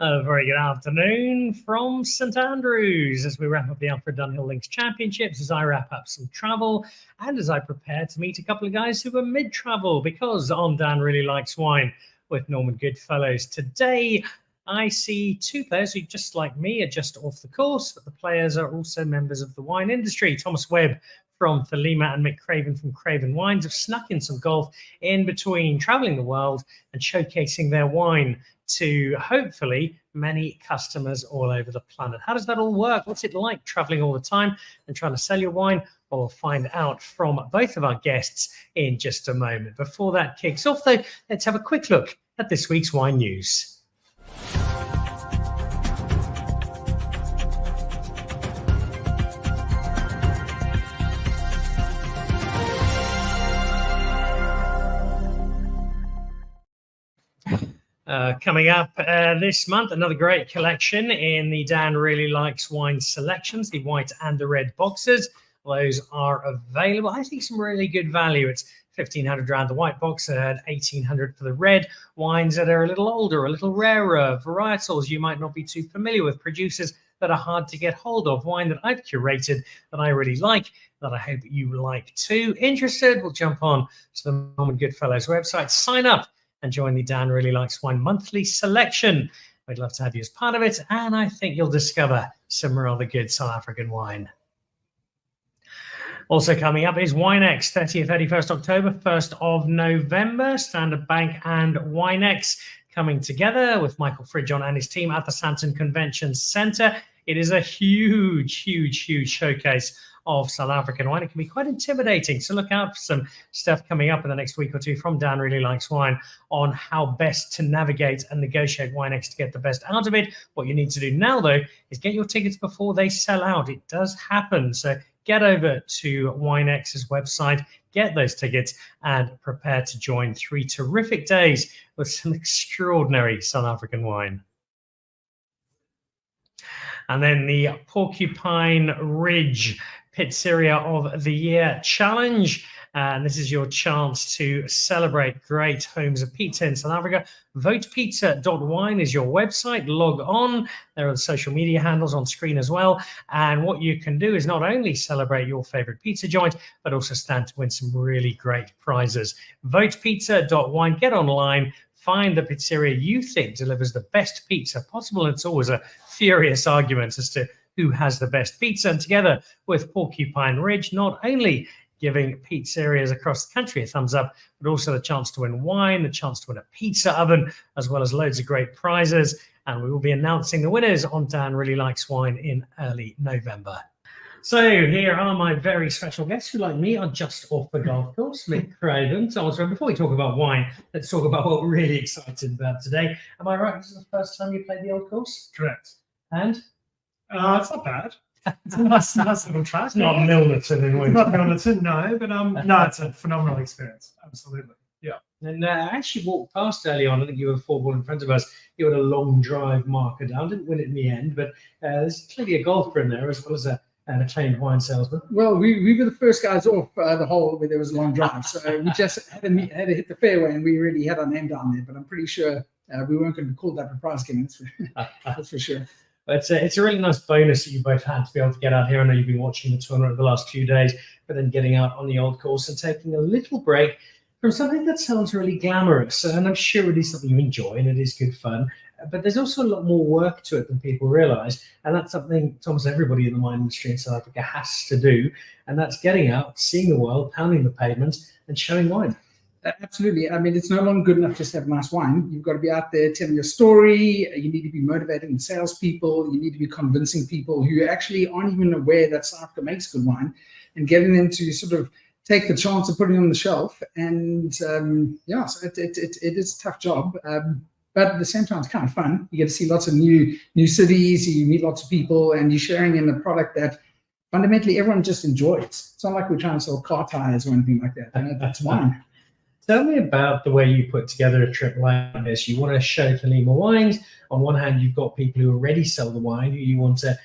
A very good afternoon from St Andrews as we wrap up the Alfred Dunhill Links Championships, as I wrap up some travel, and as I prepare to meet a couple of guys who are mid-travel, because on Dan Really Likes Wine with Norman Goodfellows today, I see two players who, just like me, are just off the course, but the players are also members of the wine industry. Thomas Webb from Thelema and Mick Craven from Craven Wines have snuck in some golf in between traveling the world and showcasing their wine to hopefully many customers all over the planet. How does that all work? What's it like traveling all the time and trying to sell your wine? Well, we'll find out from both of our guests in just a moment. Before that kicks off, though, let's have a quick look at this week's wine news. Coming up this month, another great collection in the Dan Really Likes Wine selections, the white and the red boxes. Those are available. I think some really good value. It's 1,500 rand the white box at 1,800 for the red. Wines that are a little older, a little rarer, varietals you might not be too familiar with, producers that are hard to get hold of, wine that I've curated that I really like, that I hope you like too. Interested? We'll jump on to the Norman Goodfellows website, sign up, and join the Dan Really Likes Wine monthly selection. We'd love to have you as part of it, and I think you'll discover some rather good South African wine. Also coming up is WineX, 30th, 31st October, 1st of November. Standard Bank and WineX coming together with Michael Fridjon and his team at the Sandton Convention Centre. It is a huge showcase of South African wine. It can be quite intimidating, so look out for some stuff coming up in the next week or two from Dan Really Likes Wine on how best to navigate and negotiate WineX to get the best out of it. What you need to do now, though, is get your tickets before they sell out. It does happen, so get over to WineX's website, get those tickets, and prepare to join 3 terrific days with some extraordinary South African wine. And then the Porcupine Ridge Pizzeria of the Year Challenge. And this is your chance to celebrate great homes of pizza in South Africa. Votepizza.wine is your website. Log on. There are the social media handles on screen as well. And what you can do is not only celebrate your favorite pizza joint, but also stand to win some really great prizes. Votepizza.wine. Get online. Find the pizzeria you think delivers the best pizza possible. It's always a furious argument as to who has the best pizza. And together with Porcupine Ridge, not only giving pizzerias across the country a thumbs up, but also the chance to win wine, the chance to win a pizza oven, as well as loads of great prizes. And we will be announcing the winners on Dan Really Likes Wine in early November. So here are my very special guests who, like me, are just off the golf course. Mick Craven. So before we talk about wine, let's talk about what we're really excited about today. Am I right? This is the first time you played the old course? Correct. And? It's not bad. It's a nice little track. It's not Milnerton in winter. Not Milnerton, no, but no, it's a phenomenal experience. Absolutely. Yeah. And I actually walked past early on. I think you were 4 ball in front of us. You had a long drive marker down. Didn't win it in the end, but there's clearly a golfer in there as well as an acclaimed wine salesman. Well, we were the first guys off the hole where there was a long drive, so we just had to hit the fairway, and we really had our name down there. But I'm pretty sure we weren't going to call that a prize game. That's for sure. But it's a really nice bonus that you both had to be able to get out here. I know you've been watching the tournament the last few days, but then getting out on the old course and taking a little break from something that sounds really glamorous. And I'm sure it is something you enjoy and it is good fun. But there's also a lot more work to it than people realize. And that's something almost everybody in the wine industry in South Africa has to do. And that's getting out, seeing the world, pounding the pavement and showing wine. Absolutely. I mean, it's no longer good enough just to have nice wine. You've got to be out there telling your story. You need to be motivating the salespeople. You need to be convincing people who actually aren't even aware that South Africa makes good wine, and getting them to sort of take the chance of putting it on the shelf. And so it is a tough job. But at the same time, it's kind of fun. You get to see lots of new cities. You meet lots of people, and you're sharing in a product that fundamentally everyone just enjoys. It's not like we're trying to sell car tires or anything like that. That's wine. Tell me about the way you put together a trip like this. You want to show Thelema wines. On one hand, you've got people who already sell the wine who you want to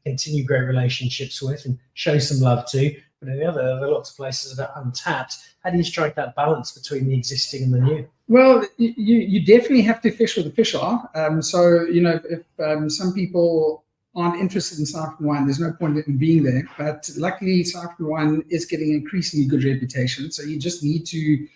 continue great relationships with and show some love to. But on the other, there are lots of places that are untapped. How do you strike that balance between the existing and the new? Well, you definitely have to fish where the fish are. So, if some people aren't interested in South African wine, there's no point in being there. But luckily, South African wine is getting an increasingly good reputation. So you just need to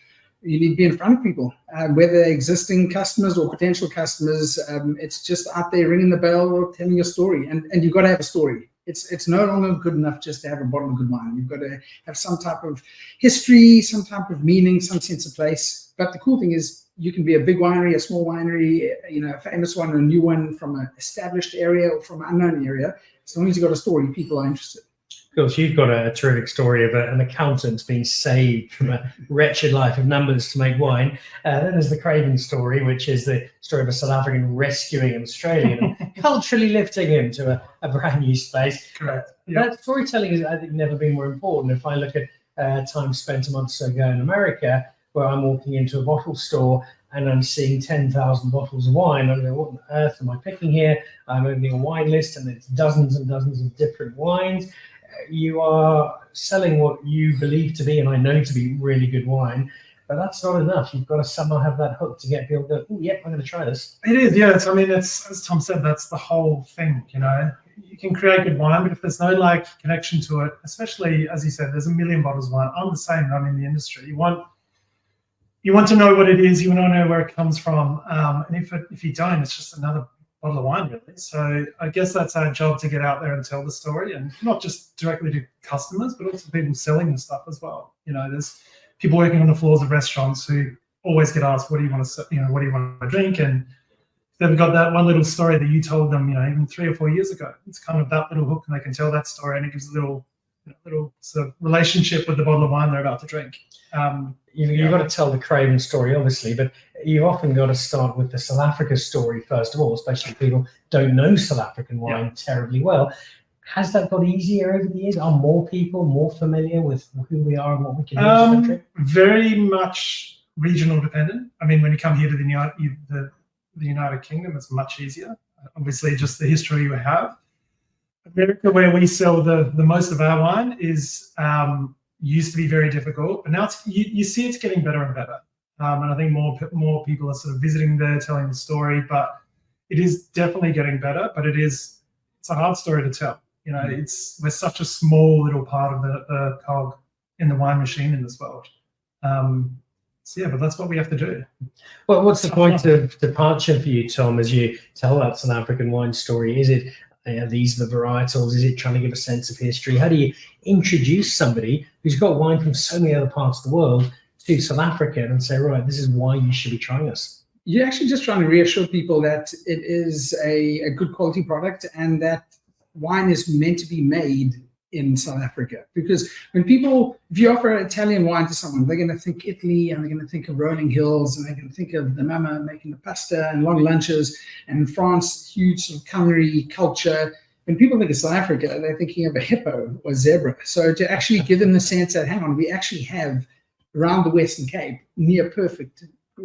be in front of people, whether existing customers or potential customers. It's just out there ringing the bell or telling your story, and you've got to have a story. It's no longer good enough just to have a bottle of good wine. You've got to have some type of history, some type of meaning, some sense of place. But the cool thing is you can be a big winery, a small winery, a famous one, or a new one from an established area or from an unknown area. As long as you've got a story, people are interested. Of course, you've got a terrific story of an accountant being saved from a wretched life of numbers to make wine. Then there's the Craven story, which is the story of a South African rescuing an Australian and culturally lifting him to a brand new space. Correct. That storytelling has, I think, never been more important. If I look at time spent a month or so ago in America, where I'm walking into a bottle store and I'm seeing 10,000 bottles of wine, I go, what on earth am I picking here? I'm opening a wine list and there's dozens and dozens of different wines. You are selling what you believe to be, and I know to be, really good wine, but that's not enough. You've got to somehow have that hook to get people to go, oh, yeah, I'm going to try this. It is, yeah. It's as Tom said, that's the whole thing, You can create good wine, but if there's no connection to it, especially, as you said, there's a million bottles of wine. I'm the same, I'm in the industry. You want to know what it is, you want to know where it comes from, and if you don't, it's just another bottle of wine, really. So I guess that's our job, to get out there and tell the story, and not just directly to customers, but also people selling the stuff as well. There's people working on the floors of restaurants who always get asked, what do you want to, what do you want to drink? And they've got that one little story that you told them, even 3 or 4 years ago. It's kind of that little hook, and they can tell that story, and it gives a little sort of relationship with the bottle of wine they're about to drink. You've got to tell the Craven story, obviously, but you've often got to start with the South Africa story first of all, especially if people don't know South African wine terribly well. Has that got easier over the years? Are more people more familiar with who we are and what we can do in this country? Very much regional dependent. I mean, when you come here to the United Kingdom, it's much easier. Obviously, just the history we have. America, where we sell the most of our wine, is used to be very difficult, but now you see it's getting better and better. And I think more people are sort of visiting there, telling the story, but it is definitely getting better. But it's a hard story to tell. We're such a small little part of the cog in the wine machine in this world. But that's what we have to do. Well, what's the point of departure for you, Tom, as you tell that South African wine story? Is it these are the varietals? Is it trying to give a sense of history? How do you introduce somebody who's got wine from so many other parts of the world to South Africa and say, right, this is why you should be trying us? You're actually just trying to reassure people that it is a good quality product, and that wine is meant to be made in South Africa. Because if you offer Italian wine to someone, they're going to think Italy, and they're going to think of rolling hills, and they're going to think of Thelema making the pasta and long lunches, and in France, huge sort of culinary culture. When people think of South Africa, they're thinking of a hippo or zebra. So to actually give them the sense that, hang on, we actually have around the Western Cape near perfect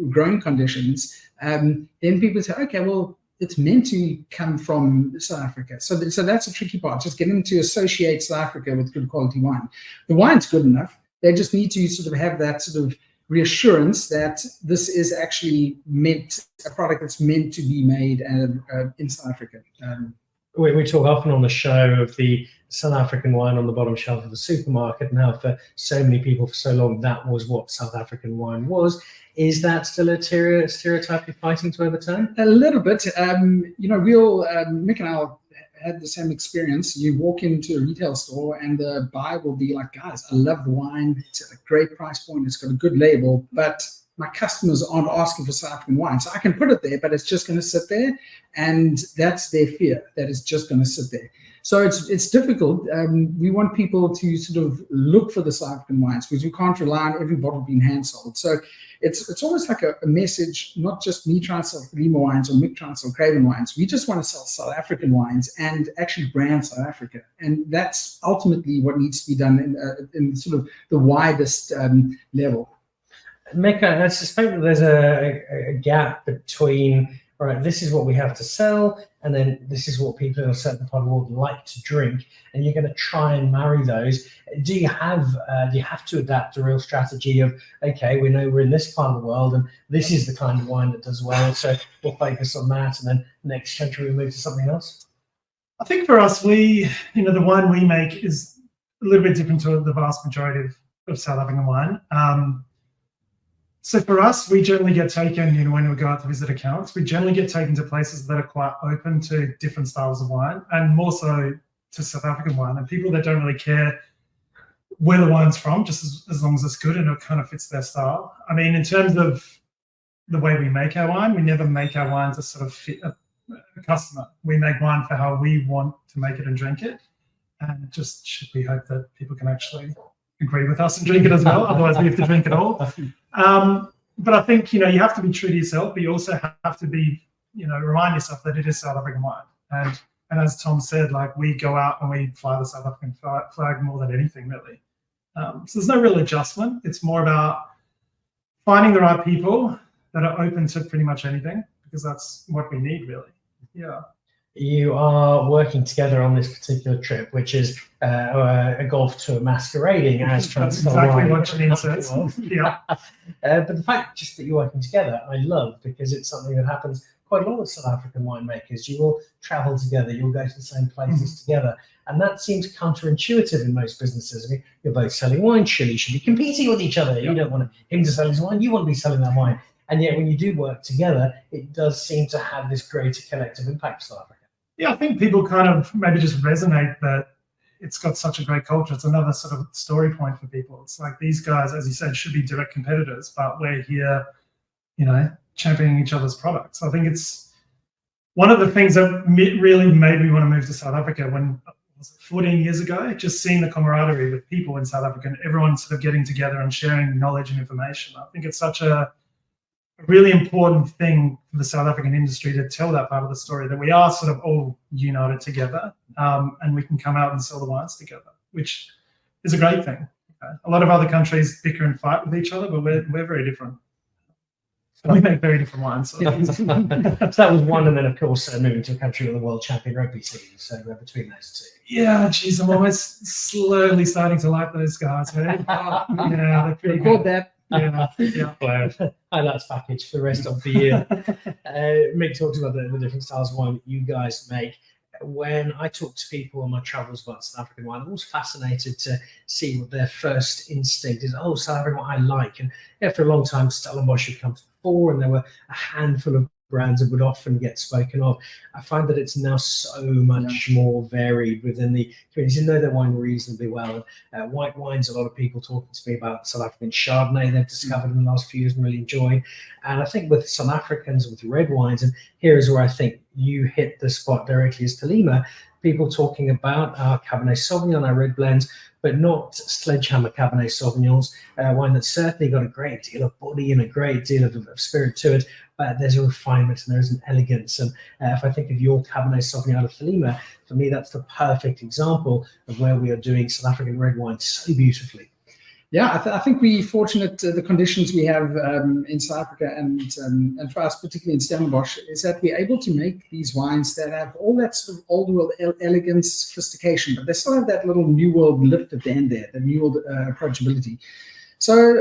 growing conditions, then people say, okay, well, it's meant to come from South Africa. So that's a tricky part, just getting them to associate South Africa with good quality wine. The wine's good enough. They just need to sort of have that sort of reassurance that this is actually a product that's meant to be made in South Africa. We talk often on the show of the South African wine on the bottom shelf of the supermarket, and how for so many people for so long that was what South African wine was. Is that still a stereotype you're fighting to overturn? A little bit. Mick and I had the same experience. You walk into a retail store and the buyer will be like, guys, I love the wine. It's at a great price point. It's got a good label, but my customers aren't asking for South African wine. So I can put it there, but it's just going to sit there. And that's their fear, that it's just going to sit there. So it's difficult. We want people to sort of look for the South African wines, because we can't rely on every bottle being hand sold. So it's almost like a message, not just me trying to sell Thelema wines or Mick trying to sell Craven wines. We just want to sell South African wines and actually brand South Africa. And that's ultimately what needs to be done in sort of the widest level. Mick, I suspect that there's a gap between all right, this is what we have to sell, and then this is what people in a certain part of the world like to drink, and you're going to try and marry those. Do you have to adapt a real strategy of, okay, we know we're in this part of the world, and this is the kind of wine that does well, so we'll focus on that, and then next country we move to something else? I think for us, the wine we make is a little bit different to the vast majority of South African wine. So for us, we generally get taken, when we go out to visit accounts, we generally get taken to places that are quite open to different styles of wine, and more so to South African wine, and people that don't really care where the wine's from, just as long as it's good and it kind of fits their style. I mean, in terms of the way we make our wine, we never make our wine to sort of fit a customer. We make wine for how we want to make it and drink it, and just should we hope that people can actually agree with us and drink it as well. Otherwise, we have to drink it all. But I think you have to be true to yourself, but you also have to be, remind yourself that it is South African wine. And as Tom said, like, we go out and we fly the South African flag more than anything, really. So there's no real adjustment. It's more about finding the right people that are open to pretty much anything, because that's what we need, really. Yeah. You are working together on this particular trip, which is a golf tour masquerading as transfer wine. What you need says. Yeah. But the fact just that you're working together, I love, because it's something that happens quite a lot with South African winemakers. You will travel together, you'll go to the same places together, and that seems counterintuitive in most businesses. I mean, you're both selling wine, surely you should be competing with each other. You don't want him to sell his wine, you want to be selling that wine. And yet when you do work together, it does seem to have this greater collective impact, South Africa. Yeah, I think people kind of maybe just resonate that it's got such a great culture. It's another sort of story point for people. It's like these guys, as you said, should be direct competitors, but we're here, championing each other's products. I think it's one of the things that really made me want to move to South Africa when, was it 14 years ago, just seeing the camaraderie with people in South Africa and everyone sort of getting together and sharing knowledge and information. I think it's such a really important thing for the South African industry to tell that part of the story, that we are sort of all united together, and we can come out and sell the wines together, which is a great thing. A lot of other countries bicker and fight with each other, but we're very different. So we make very different wines. So. So that was one, and then of course moving to a country with a world champion rugby team. So between those two. Yeah, geez, I'm almost slowly starting to like those guys. Right? Yeah, they're pretty good. That. Yeah. Well, highlights package for the rest of the year. Mick talked about the different styles of wine that you guys make. When I talk to people on my travels about South African wine, I'm always fascinated to see what their first instinct is. Oh, South African wine I like. And after a long time, Stellenbosch had come to the fore, and there were a handful of brands that would often get spoken of. I find that it's now so much more varied within the communities. You know their wine reasonably well. White wines, a lot of people talking to me about South African Chardonnay they've discovered in the last few years and really enjoying. And I think with South Africans, with red wines, and here is where I think you hit the spot directly, is Thelema, people talking about our Cabernet Sauvignon, our red blends, but not sledgehammer Cabernet Sauvignons, wine that's certainly got a great deal of body and a great deal of spirit to it, but there's a refinement and there's an elegance. And if I think of your Cabernet Sauvignon out of Thelema, for me, that's the perfect example of where we are doing South African red wine so beautifully. Yeah, I think we're fortunate the conditions we have in South Africa and for us, particularly in Stellenbosch, is that we're able to make these wines that have all that sort of old world elegance, sophistication, but they still have that little new world lift at the end there, the new world approachability. So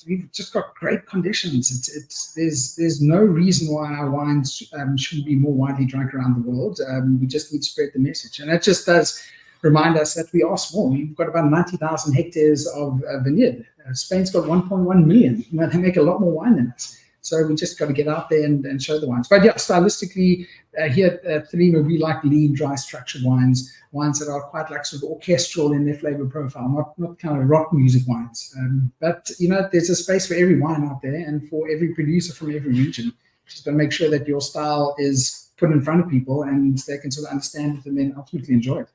we've just got great conditions. There's no reason why our wines shouldn't be more widely drunk around the world. We just need to spread the message, and that just does remind us that we are small. We've got about 90,000 hectares of vineyard. Spain's got 1.1 million. They make a lot more wine than us. So we just got to get out there and show the wines. But yeah, stylistically, here at Thelema, we like lean, dry, structured wines that are quite like sort of orchestral in their flavor profile, not kind of rock music wines. But, there's a space for every wine out there and for every producer from every region. Just got to make sure that your style is put in front of people and they can sort of understand it and then ultimately enjoy it.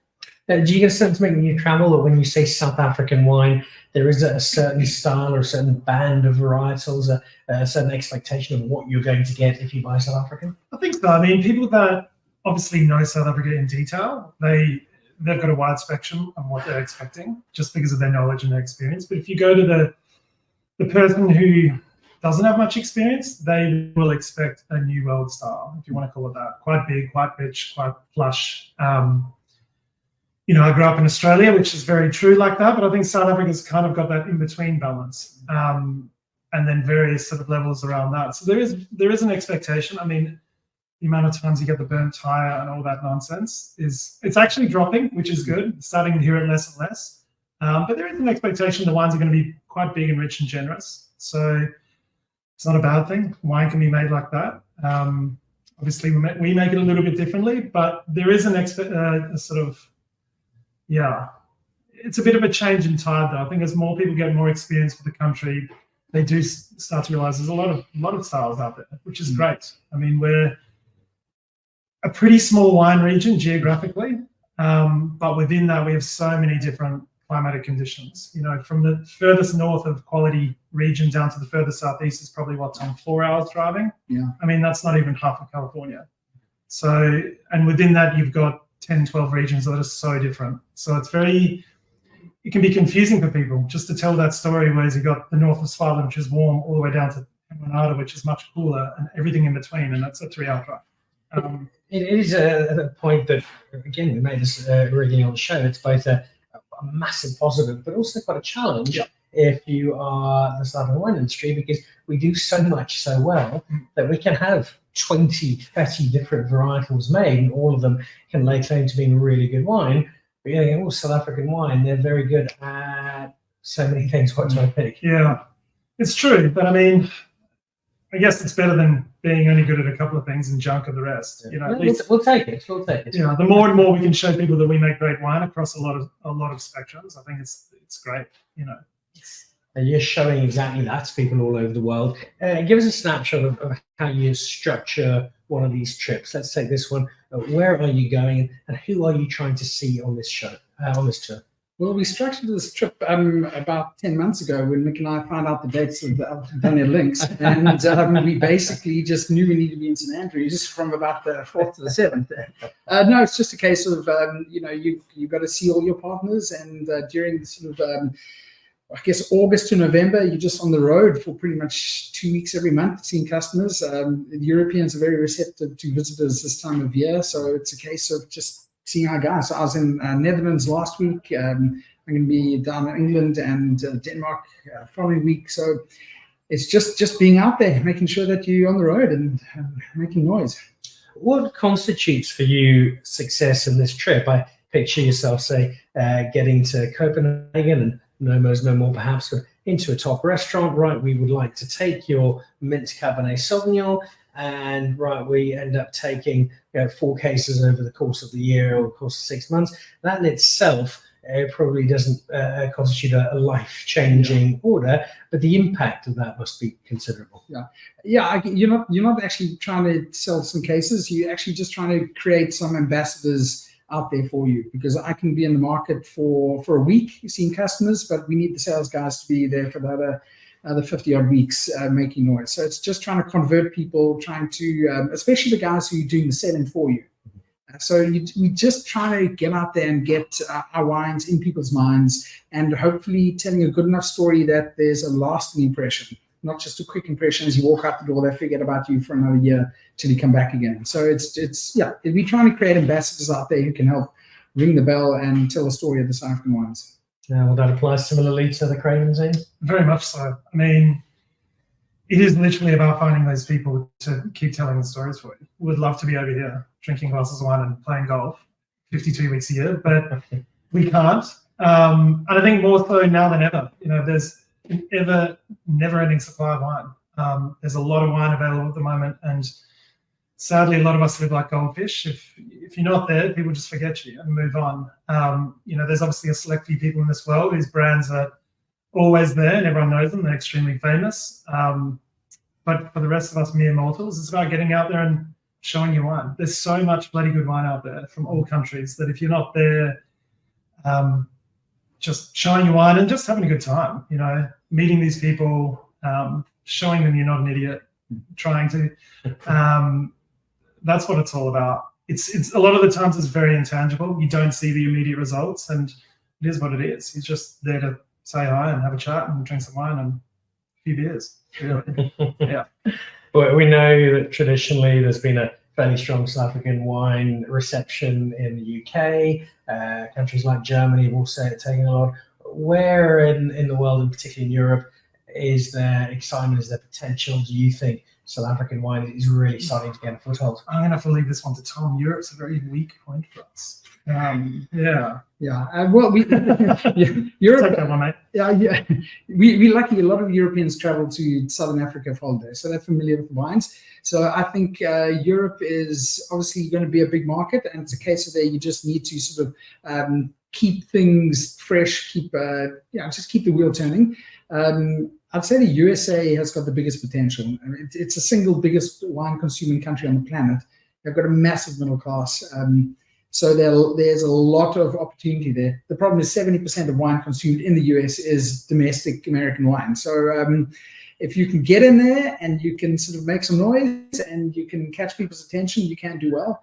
Do you get a sense, when you travel, or when you say South African wine, there is a certain style or a certain band of varietals, a certain expectation of what you're going to get if you buy South African? I think so. I mean, people that obviously know South Africa in detail, they've got a wide spectrum of what they're expecting just because of their knowledge and their experience. But if you go to the person who doesn't have much experience, they will expect a new world style, if you want to call it that. Quite big, quite rich, quite plush. You know, I grew up in Australia, which is very true like that, but I think South Africa's kind of got that in-between balance, and then various sort of levels around that. So there is an expectation. I mean, the amount of times you get the burnt tire and all that nonsense it's actually dropping, which is good. Starting to hear it less and less. But there is an expectation the wines are going to be quite big and rich and generous. So it's not a bad thing. Wine can be made like that. Obviously, we make it a little bit differently, but there is it's a bit of a change in tide, though. I think as more people get more experience with the country, they do start to realize there's a lot of styles out there, which is great. I mean, we're a pretty small wine region geographically, but within that we have so many different climatic conditions. You know, from the furthest north of quality region down to the furthest southeast is probably 4 hours driving. Yeah. I mean, that's not even half of California. So, and within that you've got 10, 12 regions that are so different. So it can be confusing for people just to tell that story, whereas you've got the north of Svalbard, which is warm, all the way down to Grenada, which is much cooler, and everything in between, and that's a 3-hour drive. It is a point that, again, we made this originally on the show. It's both a massive positive, but also quite a challenge if you are the South African wine industry, because we do so much so well that we can have 20, 30 different varietals made, and all of them can lay claim to being really good wine. But yeah, South African wine, they're very good at so many things. What do I pick? Yeah, it's true. But I mean, I guess it's better than being only good at a couple of things and junk at the rest. You know, at least we'll take it. We'll take it. Yeah, the more and more we can show people that we make great wine across a lot of spectrums, I think it's great. You know, and you're showing exactly that to people all over the world. Give us a snapshot of how you structure one of these trips. Let's take this one. Where are you going, and who are you trying to see on this show, on this tour? Well, we structured this trip about 10 months ago when Mick and I found out the dates of the links, and we basically just knew we needed to be in St Andrews from about the 4th to the 7th. No, it's just a case of you've got to see all your partners, and during the sort of I guess August to November, you're just on the road for pretty much 2 weeks every month seeing customers. The Europeans are very receptive to visitors this time of year, so it's a case of just seeing our guys. So I was in Netherlands last week. I'm going to be down in England and Denmark following week. So it's just being out there, making sure that you're on the road and making noise. What constitutes for you success in this trip? I picture yourself, say, getting to Copenhagen, and no more perhaps, but into a top restaurant. Right, we would like to take your mint Cabernet Sauvignon, and right, we end up taking 4 cases over the course of the year or the course of 6 months. That in itself probably doesn't constitute a life-changing order, but the impact of that must be considerable. You're not actually trying to sell some cases. You're actually just trying to create some ambassadors out there for you, because I can be in the market for a week seeing customers, but we need the sales guys to be there for the other 50 odd weeks making noise. So it's just trying to convert people, trying to, especially the guys who are doing the selling for you. So we just trying to get out there and get our wines in people's minds, and hopefully telling a good enough story that there's a lasting impression, not just a quick impression as you walk out the door. They forget about you for another year till you come back again. So we're trying to create ambassadors out there who can help ring the bell and tell the story of the South African wines. Will that apply similarly to the Craven scene? Very much so. I mean, it is literally about finding those people to keep telling the stories for you. We'd love to be over here drinking glasses of wine and playing golf 52 weeks a year, but we can't. And I think more so now than ever. You know, there's an never-ending supply of wine. There's a lot of wine available at the moment, and sadly, a lot of us live like goldfish. If you're not there, people just forget you and move on. There's obviously a select few people in this world whose brands are always there and everyone knows them. They're extremely famous. But for the rest of us mere mortals, it's about getting out there and showing your wine. There's so much bloody good wine out there from all countries that if you're not there, just showing your wine and just having a good time, meeting these people, showing them you're not an idiot, trying to, that's what it's all about. It's a lot of the times it's very intangible. You don't see the immediate results, and it is what it is. He's just there to say hi and have a chat and drink some wine and few beers. Really. Yeah. Well, we know that traditionally there's been a fairly strong South African wine reception in the UK. Countries like Germany have also taken a lot. Where in the world, and particularly in Europe, is there excitement? Is there potential? Do you think South African wine is really starting to get a foothold? I'm gonna have to leave this one to Tom. Europe's a very weak point for us. Yeah. Well, we Europe. Take that one, mate. Yeah. We lucky a lot of Europeans travel to Southern Africa for holidays, so they're familiar with the wines. So I think Europe is obviously going to be a big market, and it's a case of there you just need to sort of keep things fresh, just keep the wheel turning. I'd say the USA has got the biggest potential. I mean, it's the single biggest wine consuming country on the planet. They've got a massive middle class. So there's a lot of opportunity there. The problem is 70% of wine consumed in the US is domestic American wine. So if you can get in there and you can sort of make some noise and you can catch people's attention, you can do well.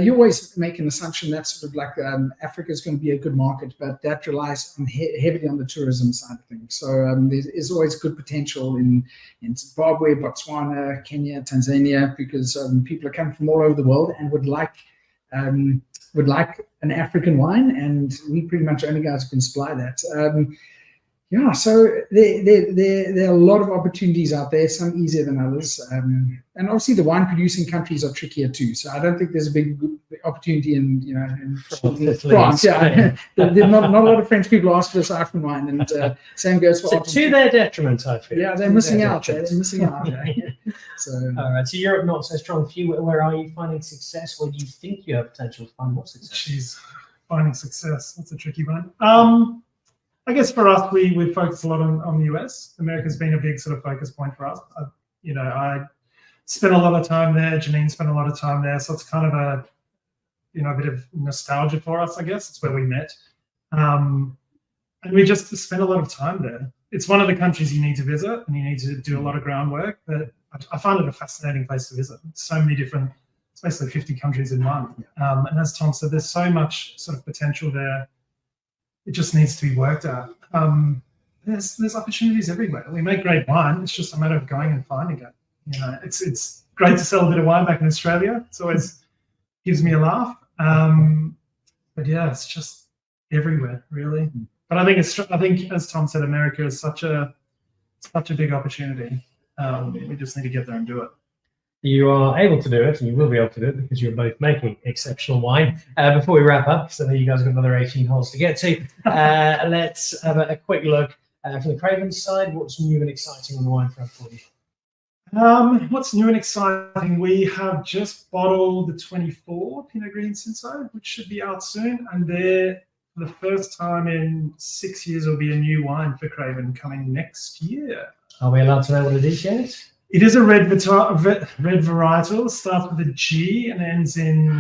You always make an assumption that sort of like Africa is going to be a good market, but that relies heavily on the tourism side of things. So there's always good potential in Zimbabwe, Botswana, Kenya, Tanzania, because people are coming from all over the world and would like an African wine, and we pretty much only guys who can supply that. So there are a lot of opportunities out there, some easier than others. And obviously the wine producing countries are trickier too. So I don't think there's a big opportunity in France. Yeah. There's not a lot of French people ask for this African wine, and same goes for to their detriment, I feel. Yeah, they're missing out. They're missing out. So all right, so Europe not so strong for you. Where are you finding success? Where do you think you have potential to find more success? Jeez, finding success. That's a tricky one. I guess for us, we focus a lot on the US. America's been a big sort of focus point for us. I spent a lot of time there. Janine spent a lot of time there. So it's kind of a bit of nostalgia for us, I guess. It's where we met. And we just spent a lot of time there. It's one of the countries you need to visit and you need to do a lot of groundwork. But I find it a fascinating place to visit. So many different, it's basically 50 countries in one. And as Tom said, there's so much sort of potential there. It just needs to be worked out. There's opportunities everywhere. We make great wine. It's just a matter of going and finding it. It's great to sell a bit of wine back in Australia. It's always gives me a laugh. But yeah, it's just everywhere, really. But I think as Tom said, America is such a big opportunity. We just need to get there and do it. You are able to do it, and you will be able to do it because you're both making exceptional wine. Before we wrap up, because I know you guys have got another 18 holes to get to, let's have a quick look from the Craven side. What's new and exciting on the wine front for you? What's new and exciting? We have just bottled the 24 Pinot Grigio Cinsault, which should be out soon. And there, for the first time in 6 years, will be a new wine for Craven coming next year. Are we allowed to know what it is yet? It is a red varietal. Starts with a G and ends in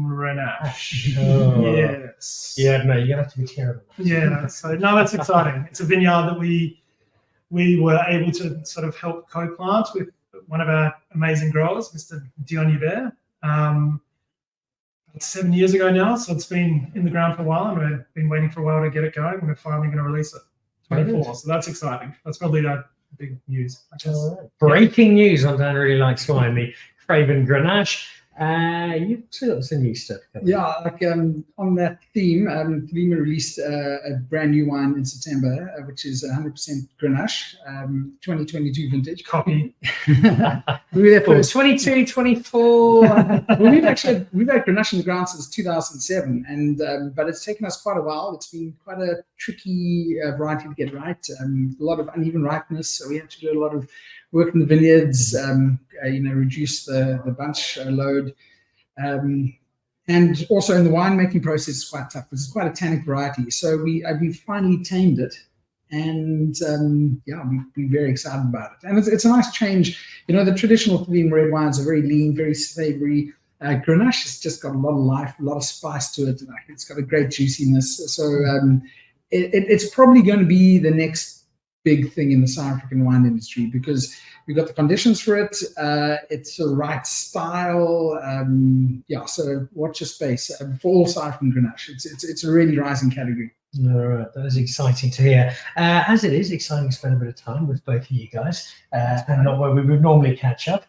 Grenache. Oh. Yes. Yeah, no, you're going to have to be careful. Yeah, so no, that's exciting. It's a vineyard that we were able to sort of help co-plant with one of our amazing growers, Mr. Dion Hubert, 7 years ago now. So it's been in the ground for a while, and we've been waiting for a while to get it going, and we're finally going to release it. 24. So that's exciting. That's probably that big news, I guess. Right. Breaking news on Dan Really Likes Wine, the Craven Grenache. You've still got some new stuff. Yeah, like on that theme, Thelema released a brand new wine in September, which is 100% Grenache, 2022 vintage. Copy. We were there for 22, 24. Well, we've had Grenache in the ground since 2007, and but it's taken us quite a while. It's been quite a tricky variety to get right. A lot of uneven ripeness, so we had to do a lot of work in the vineyards, reduce the bunch load. And also in the winemaking process, it's quite tough because it's quite a tannic variety. So we finally tamed it, and we're very excited about it. And it's a nice change. The traditional Thelema red wines are very lean, very savory. Grenache has just got a lot of life, a lot of spice to it. It's got a great juiciness. So it's probably going to be the next big thing in the South African wine industry because we've got the conditions for it. It's the right style. So watch your space for all South African Grenache. It's a really rising category. All right, that is exciting to hear. As it is exciting to spend a bit of time with both of you guys, and not where we would normally catch up.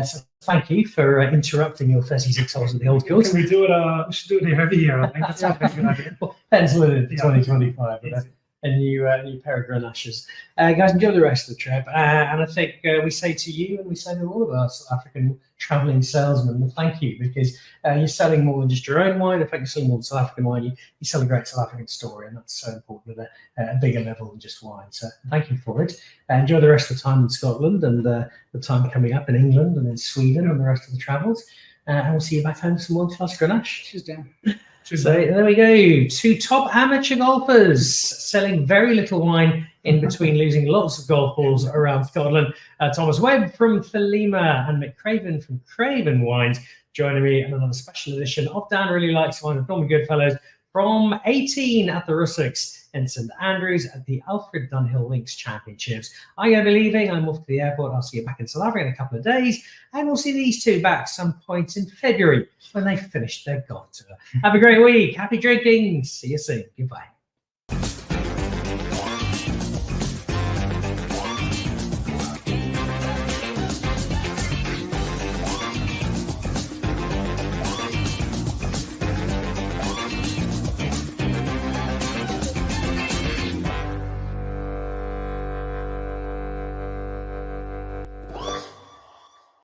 So thank you for interrupting your 36 holes at the old course. Can we do it? We should do it here every year. I think that's a good idea. Well, pencil it in for 2025. A new pair of Grenaches. Guys, enjoy the rest of the trip. And I think we say to you, and we say to all of our South African travelling salesmen, well, thank you, because you're selling more than just your own wine. In fact, you're selling more than South African wine. You sell a great South African story, and that's so important at a bigger level than just wine. So thank you for it. Enjoy the rest of the time in Scotland and the time coming up in England and in Sweden and the rest of the travels. And we'll see you back home with some world-class Grenache. Cheers, Dan. So there we go. Two top amateur golfers selling very little wine in between losing lots of golf balls around Scotland. Thomas Webb from Thelema and Mick Craven from Craven Wines joining me in another special edition of Dan Really Likes Wine with Norman Goodfellows from 18 at the Russocks in St Andrews at the Alfred Dunhill Links Championships. I'm going to be leaving. I'm off to the airport. I'll see you back in South Africa in a couple of days. And we'll see these two back some point in February when they finish their golf tour. Have a great week. Happy drinking. See you soon. Goodbye.